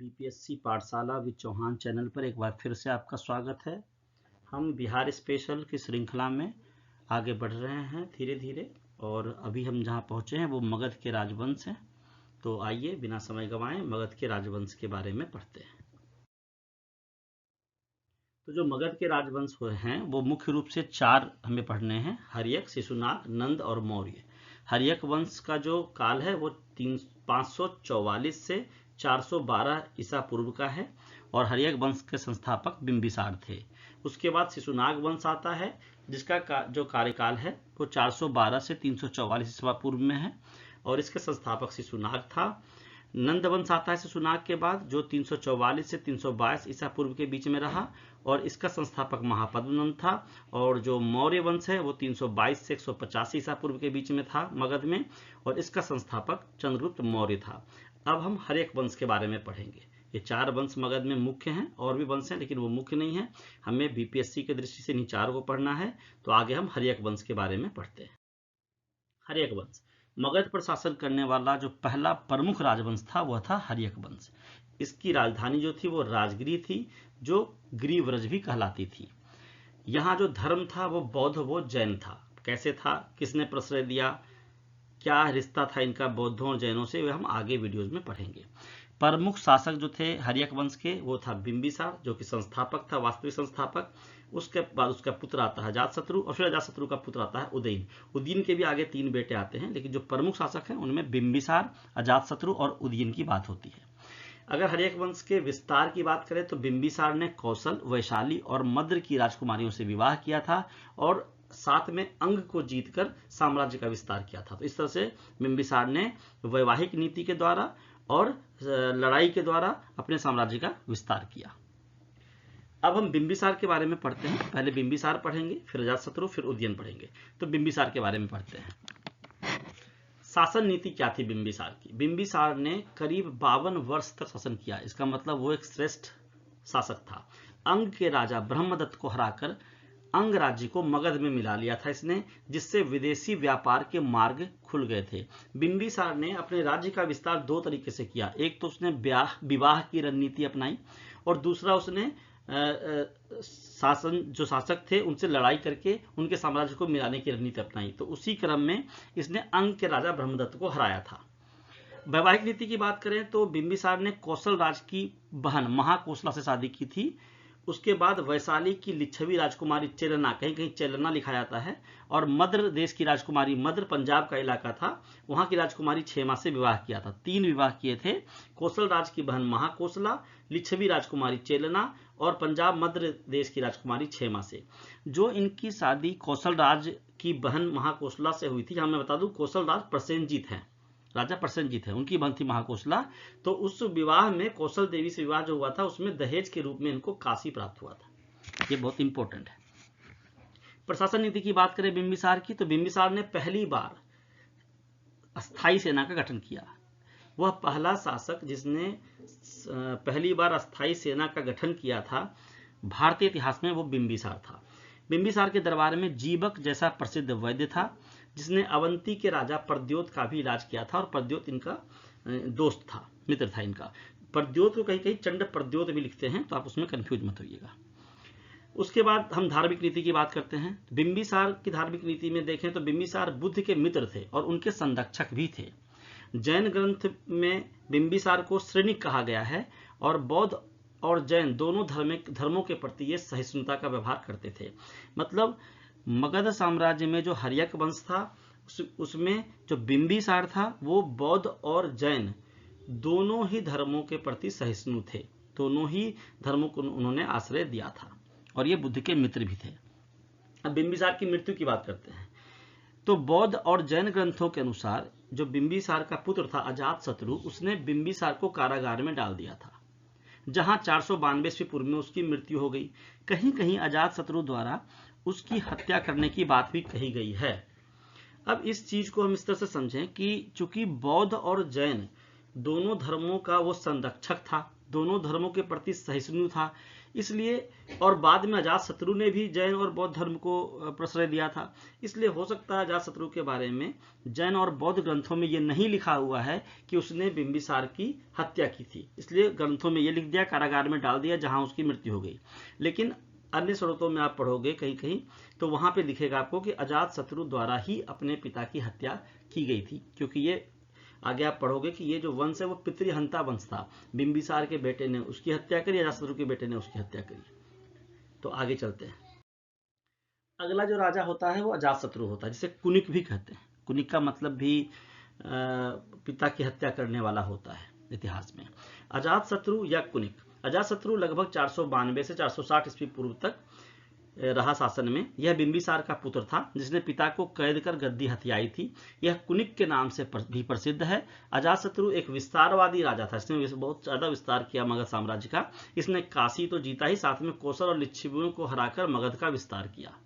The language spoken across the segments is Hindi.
बीपीएससी पाठशाला विद चौहान चैनल पर एक बार फिर से आपका स्वागत है। हम बिहार स्पेशल की श्रृंखला में आगे बढ़ रहे हैं धीरे धीरे, और अभी हम जहां पहुंचे हैं वो मगध के राजवंश हैं। तो आइए बिना समय गंवाए मगध के राजवंश के बारे में पढ़ते हैं। तो जो मगध के राजवंश हैं वो मुख्य रूप से चार हमें पढ़ने हैं: हर्यक, शिशुनाग, नंद और मौर्य। हर्यक वंश का जो काल है वो 544 से 412 ईसा पूर्व का है, और हर्यक वंश के संस्थापक बिंबिसार थे। उसके बाद शिशुनाग वंश आता है, जिसका जो कार्यकाल है वो 412 से 344 ईसा पूर्व में है, और इसके संस्थापक शिशुनाग था। नंद वंश आता है शिशुनाग के बाद, जो 344 से 322 ईसा पूर्व के बीच में रहा, और इसका संस्थापक महापद्मनंद था। और जो मौर्य वंश है वो 322 से 185 ईसा पूर्व के बीच में था मगध में, और इसका संस्थापक चंद्रगुप्त मौर्य था। अब हम हर्यक वंश के बारे में पढ़ेंगे। ये चार वंश मगध में मुख्य हैं, और भी वंश हैं लेकिन वो मुख्य नहीं है। हमें बीपीएससी की दृष्टि से इन चार को पढ़ना है। तो आगे हम हर्यक वंश के बारे में पढ़ते हैं। हर्यक वंश मगध पर शासन करने वाला जो पहला प्रमुख राजवंश था वह था हर्यक वंश। इसकी राजधानी जो थी वो राजगिरी थी, जो गिरिव्रज भी कहलाती थी। यहाँ जो धर्म था वो बौद्ध वो जैन था। कैसे था, किसने प्रश्रय दिया, क्या रिश्ता था इनका बौद्धों और जैनों से, वे हम आगे वीडियोज में पढ़ेंगे। प्रमुख शासक जो थे हर्यक वंश के वो था बिंबिसार, जो कि संस्थापक था, वास्तविक संस्थापक। उसके बाद उसका पुत्र आता है अजातशत्रु, और फिर अजातशत्रु का पुत्र आता है उदयन। उदयन के भी आगे 3 बेटे आते हैं, लेकिन जो प्रमुख शासक हैं उनमें बिंबिसार, अजातशत्रु और उदयन की बात होती है। अगर हर्यक वंश के विस्तार की बात करें तो बिंबिसार ने कौशल, वैशाली और मद्र की राजकुमारियों से विवाह किया था, और साथ में अंग को जीतकर साम्राज्य का विस्तार किया था। तो इस तरह से बिंबिसार ने वैवाहिक नीति के द्वारा और लड़ाई के द्वारा अपने साम्राज्य का विस्तार किया। अब हम बिंबिसार के बारे में पढ़ते हैं। पहले बिंबिसार पढ़ेंगे, फिर अजातशत्रु, फिर उदयन पढ़ेंगे। तो बिंबिसार के बारे में पढ़ते हैं। शासन नीति क्या थी बिंबिसार की? बिंबिसार ने करीब 52 वर्ष तक शासन किया। इसका मतलब वो एक श्रेष्ठ शासक था। अंग के राजा ब्रह्मदत्त को हराकर अंग राज्य को मगध में मिला लिया था इसने, जिससे विदेशी व्यापार के मार्ग खुल गए थे। बिंबिसार ने अपने राज्य का विस्तार 2 तरीके से किया। एक तो उसने विवाह की रणनीति अपनाई, और दूसरा उसने जो शासक थे उनसे लड़ाई करके उनके साम्राज्य को मिलाने की रणनीति अपनाई। तो उसी क्रम में इसने अंग के राजा ब्रह्मदत्त को हराया था। वैवाहिक नीति की बात करें तो बिंबिसार ने कौशल राज की बहन महाकोशला से शादी की थी। उसके बाद वैशाली की लिच्छवी राजकुमारी चेलना, कहीं कहीं चेलना लिखा जाता है, और मद्र देश की राजकुमारी, मद्र पंजाब का इलाका था, वहां की राजकुमारी क्षेमा से विवाह किया था। 3 विवाह किए थे। कौशल राज की बहन महाकोशला, लिच्छवी राजकुमारी चेलना, और पंजाब मद्र देश की राजकुमारी क्षेमा से। जो इनकी शादी कौशल राज की बहन महाकोशला से हुई थी, यहाँ मैं बता दूं कौशल राज प्रसेनजीत है, राजा प्रसेनजीत है, उनकी बहन थी महाकोशला। तो उस विवाह में कौशल देवी से विवाह जो हुआ था उसमें दहेज के रूप में इनको काशी प्राप्त हुआ था। ये बहुत इंपॉर्टेंट है। प्रशासन नीति की बात करें बिंबिसार की, तो बिंबिसार ने पहली बार अस्थायी सेना का गठन किया। वह पहला शासक जिसने पहली बार अस्थायी सेना का गठन किया था भारतीय इतिहास में, वो बिंबिसार था। बिंबिसार के दरबार में जीवक जैसा प्रसिद्ध वैद्य था, जिसने अवंती के राजा प्रद्योत का भी इलाज किया था, और प्रद्योत इनका दोस्त था, मित्र था इनका। प्रद्योत को कहीं कहीं चंड प्रद्योत भी लिखते हैं, तो आप उसमें कंफ्यूज मत होइएगा। उसके बाद हम धार्मिक नीति की बात करते हैं। बिंबिसार की धार्मिक नीति में देखें तो बिंबिसार बुद्ध के मित्र थे और उनके संरक्षक भी थे। जैन ग्रंथ में बिंबिसार को श्रेणिक कहा गया है, और बौद्ध और जैन दोनों धर्मों के प्रति ये सहिष्णुता का व्यवहार करते थे। मतलब मगध साम्राज्य में जो हर्यक वंश था उसमें जो बिंबिसार था वो बौद्ध और जैन दोनों ही धर्मों के प्रति सहिष्णु थे। दोनों ही धर्मों को उन्होंने आश्रय दिया था, और ये बुद्ध के मित्र भी थे। अब बिंबिसार की मृत्यु की बात करते हैं। तो बौद्ध और जैन ग्रंथों के अनुसार जो बिंबिसार का पुत्र था अजातशत्रु, उसने बिंबिसार को कारागार में डाल दिया था, जहां 492 ईस्वी पूर्व में उसकी मृत्यु हो गई। कहीं कहीं अजातशत्रु द्वारा उसकी हत्या करने की बात भी कही गई है। अब इस चीज को हम इस तरह से समझें कि चूंकि बौद्ध और जैन दोनों धर्मों का वो संरक्षक था, दोनों धर्मों के प्रति सहिष्णु था, इसलिए, और बाद में अजातशत्रु ने भी जैन और बौद्ध धर्म को प्रश्रय दिया था। इसलिए हो सकता है अजातशत्रु के बारे में जैन और बौद्ध ग्रंथों में ये नहीं लिखा हुआ है कि उसने बिंबिसार की हत्या की थी, इसलिए ग्रंथों में ये लिख दिया, कारागार में डाल दिया जहां उसकी मृत्यु हो गई। लेकिन अन्य स्रोतों में आप पढ़ोगे कहीं कहीं तो वहां पे लिखेगा आपको कि अजातशत्रु द्वारा ही अपने पिता की हत्या की गई थी, क्योंकि ये आगे आप पढ़ोगे कि ये जो वंश है वो पितृहंता वंश था। बिंबिसार के बेटे ने उसकी हत्या करी, अजातशत्रु के बेटे ने उसकी हत्या करी। तो आगे चलते हैं। अगला जो राजा होता है वो अजातशत्रु होता है, जिसे कुनिक भी कहते हैं। कुनिक का मतलब भी पिता की हत्या करने वाला होता है इतिहास में। अजातशत्रु या कुनिक। अजातशत्रु लगभग 492 से 460 ईस्वी पूर्व तक रहा शासन में। यह बिंबिसार का पुत्र था जिसने पिता को कैद कर गद्दी हथियाई थी। यह कुनिक के नाम से भी प्रसिद्ध है। अजातशत्रु एक विस्तारवादी राजा था, इसने बहुत ज्यादा विस्तार किया मगध साम्राज्य का। इसने काशी तो जीता ही, साथ में कोसल और लिच्छवियों को हराकर मगध का विस्तार किया।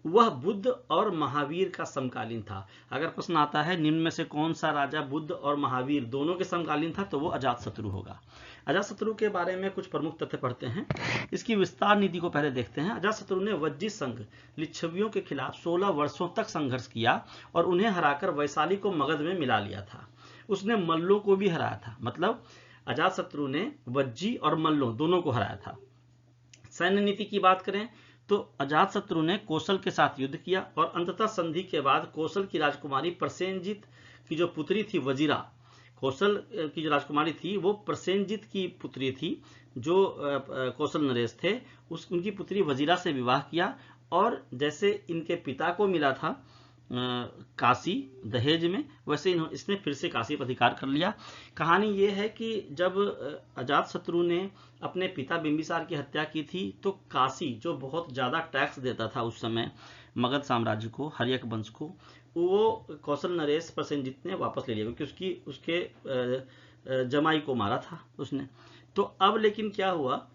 वह बुद्ध और महावीर का समकालीन था। अगर प्रश्न आता है निम्न में से कौन सा राजा बुद्ध और महावीर दोनों के समकालीन था, तो वो अजातशत्रु होगा। अजातशत्रु के बारे में कुछ प्रमुख तथ्य पढ़ते हैं। इसकी विस्तार नीति को पहले देखते हैं। अजातशत्रु ने वज्जी संघ लिच्छवियों के खिलाफ 16 वर्षों तक संघर्ष किया और उन्हें हराकर वैशाली को मगध में मिला लिया था। उसने मल्लों को भी हराया था, मतलब अजातशत्रु ने वज्जी और मल्लों दोनों को हराया था। सैन्य नीति की बात करें तो अजातशत्रु ने कौशल के साथ युद्ध किया और अंततः संधि के बाद कौशल की राजकुमारी प्रसेनजित की जो पुत्री थी वजीरा, कौशल की जो राजकुमारी थी वो प्रसेनजित की पुत्री थी, जो कौशल नरेश थे, उनकी पुत्री वजीरा से विवाह किया। और जैसे इनके पिता को मिला था काशी दहेज में, वैसे इसने फिर से काशी पर अधिकार कर लिया। कहानी ये है कि जब अजातशत्रु ने अपने पिता बिंबिसार की हत्या की थी तो काशी, जो बहुत ज्यादा टैक्स देता था उस समय मगध साम्राज्य को, हर्यक वंश को, वो कौशल नरेश प्रसेनजित ने वापस ले लिया, क्योंकि उसके जमाई को मारा था उसने। तो अब लेकिन क्या हुआ,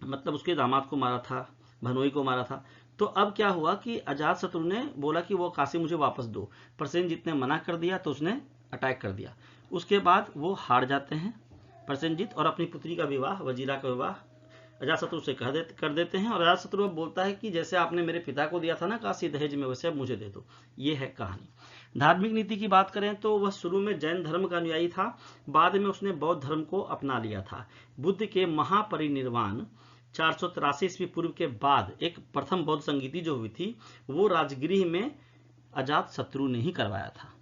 मतलब उसके दामाद को मारा था, भनोई को मारा था। तो अब क्या हुआ कि अजातशत्रु ने बोला कि वो काशी मुझे वापस दो। प्रसेनजित ने मना कर दिया तो उसने अटैक कर दिया। उसके बाद वो हार जाते हैं प्रसेनजित और अपनी पुत्री का विवाह, वजीरा का विवाह अजातशत्रु से कर देते हैं। और अजातशत्रु अब बोलता है कि जैसे आपने मेरे पिता को दिया था ना काशी दहेज में, वैसे अब मुझे दे दो। ये है कहानी। धार्मिक नीति की बात करें तो वह शुरू में जैन धर्म का अनुयायी था, बाद में उसने बौद्ध धर्म को अपना लिया था। बुद्ध के महापरिनिर्वाण 483 ईस्वी पूर्व के बाद एक प्रथम बौद्ध संगीति जो हुई थी वो राजगृह में अजातशत्रु ने ही करवाया था।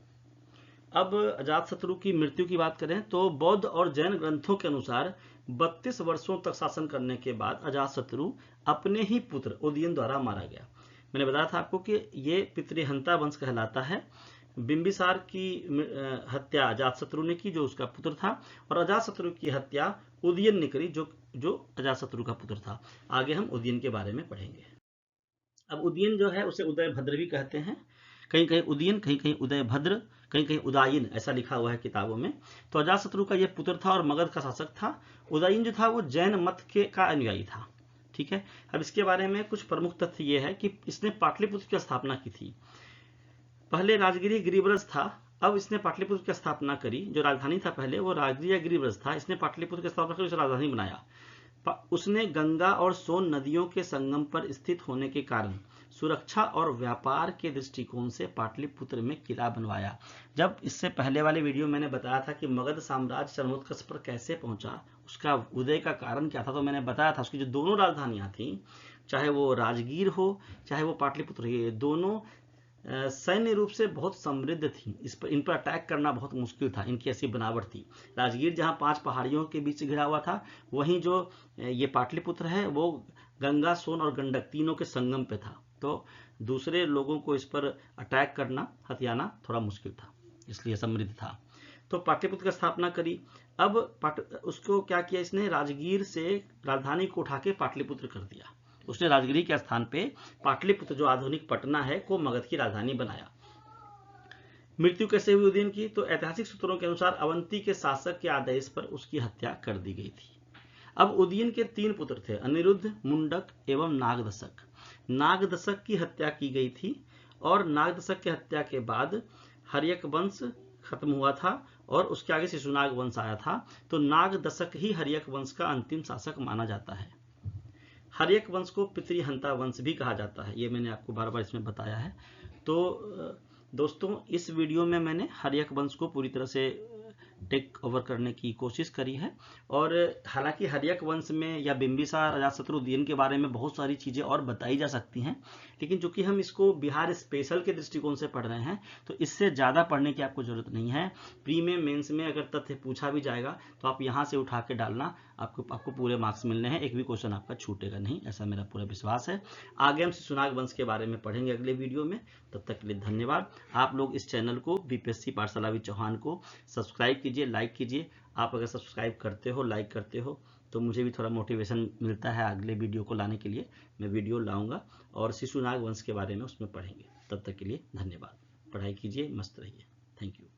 अब अजातशत्रु की मृत्यु की बात करें तो बौद्ध और जैन ग्रंथों के अनुसार 32 वर्षों तक शासन करने के बाद अजातशत्रु अपने ही पुत्र उदयन द्वारा मारा गया। मैंने बताया था आपको कि ये पितृहंता वंश कहलाता है। बिंबिसार की हत्या अजातशत्रु ने की, जो उसका पुत्र था, और अजातशत्रु की हत्या उदयन ने करी, जो अजातशत्रु का पुत्र था। आगे हम उदयन के बारे में पढ़ेंगे। अब उदयन जो है उसे उदयभद्र भी कहते हैं, कहीं कहीं उदयन, कहीं कहीं उदयभद्र, कहीं कहीं उदायन, ऐसा लिखा हुआ है किताबों में। तो अजातशत्रु का यह पुत्र था और मगध का शासक था। उदायन जो था वो जैन मत का अनुयायी था। ठीक है। अब इसके बारे में कुछ प्रमुख तथ्य ये है कि इसने पाटलिपुत्र की स्थापना की थी। पहले राजगिरी गिरिब्रज था, अब इसने पाटलिपुत्र की स्थापना करी। जो राजधानी था पहले वो राजगिरी या गिरिब्रज था, इसने पाटलिपुत्र की स्थापना कर उसे राजधानी बनाया। उसने गंगा और सोन नदियों के संगम पर स्थित होने के कारण सुरक्षा और व्यापार के दृष्टिकोण से पाटलिपुत्र में किला बनवाया। जब इससे पहले वाले वीडियो मैंने बताया था कि मगध साम्राज्य चरमोत्कर्ष पर कैसे पहुंचा, उसका उदय का कारण क्या था, तो मैंने बताया था उसकी जो दोनों राजधानियां थी, चाहे वो राजगीर हो चाहे वो पाटलिपुत्र, ये दोनों सैन्य रूप से बहुत समृद्ध थी। इन पर अटैक करना बहुत मुश्किल था, इनकी ऐसी बनावट थी। राजगीर जहां 5 पहाड़ियों के बीच घिरा हुआ था, वहीं जो ये पाटलिपुत्र है वो गंगा, सोन और गंडक तीनों के संगम पे था। तो दूसरे लोगों को इस पर अटैक करना, हथियाना थोड़ा मुश्किल था, इसलिए समृद्ध था। तो पाटलिपुत्र की स्थापना करी। अब उसको क्या किया, इसने राजगीर से राजधानी को उठा के पाटलिपुत्र कर दिया। उसने राजगिरी के स्थान पे पाटलिपुत्र, जो आधुनिक पटना है, को मगध की राजधानी बनाया। मृत्यु कैसे हुई उदयन की, तो ऐतिहासिक सूत्रों के अनुसार अवंती के शासक के आदेश पर उसकी हत्या कर दी गई थी। अब उदयन के 3 पुत्र थे, अनिरुद्ध, मुंडक एवं नागदशक। नागदशक की हत्या की गई थी और नागदशक की हत्या के बाद हर्यक वंश खत्म हुआ था और उसके आगे शिशुनाग वंश आया था। तो नाग दशक ही हर्यक वंश का अंतिम शासक माना जाता है। हर्यक वंश को पितृहंता वंश भी कहा जाता है, ये मैंने आपको बार बार इसमें बताया है। तो दोस्तों इस वीडियो में मैंने हर्यक वंश को पूरी तरह से टेक ओवर करने की कोशिश करी है। और हालांकि हर्यक वंश में या बिंबिसार अजातशत्रु उदयन के बारे में बहुत सारी चीज़ें और बताई जा सकती हैं, लेकिन चूंकि हम इसको बिहार स्पेशल के दृष्टिकोण से पढ़ रहे हैं तो इससे ज़्यादा पढ़ने की आपको जरूरत नहीं है। प्री में मेंस में अगर तथ्य पूछा भी जाएगा तो आप यहाँ से उठा के डालना, आपको पूरे मार्क्स मिलने हैं, एक भी क्वेश्चन आपका छूटेगा नहीं, ऐसा मेरा पूरा विश्वास है। आगे हम शिशुनाग वंश के बारे में पढ़ेंगे अगले वीडियो में। तब तक के लिए धन्यवाद। आप लोग इस चैनल को बीपीएससी पाठशाला विद चौहान को सब्सक्राइब कीजिए, लाइक कीजिए। आप अगर सब्सक्राइब करते हो, लाइक करते हो तो मुझे भी थोड़ा मोटिवेशन मिलता है अगले वीडियो को लाने के लिए। मैं वीडियो लाऊंगा और शिशुनाग वंश के बारे में उसमें पढ़ेंगे। तब तक के लिए धन्यवाद। पढ़ाई कीजिए, मस्त रहिए। Thank you.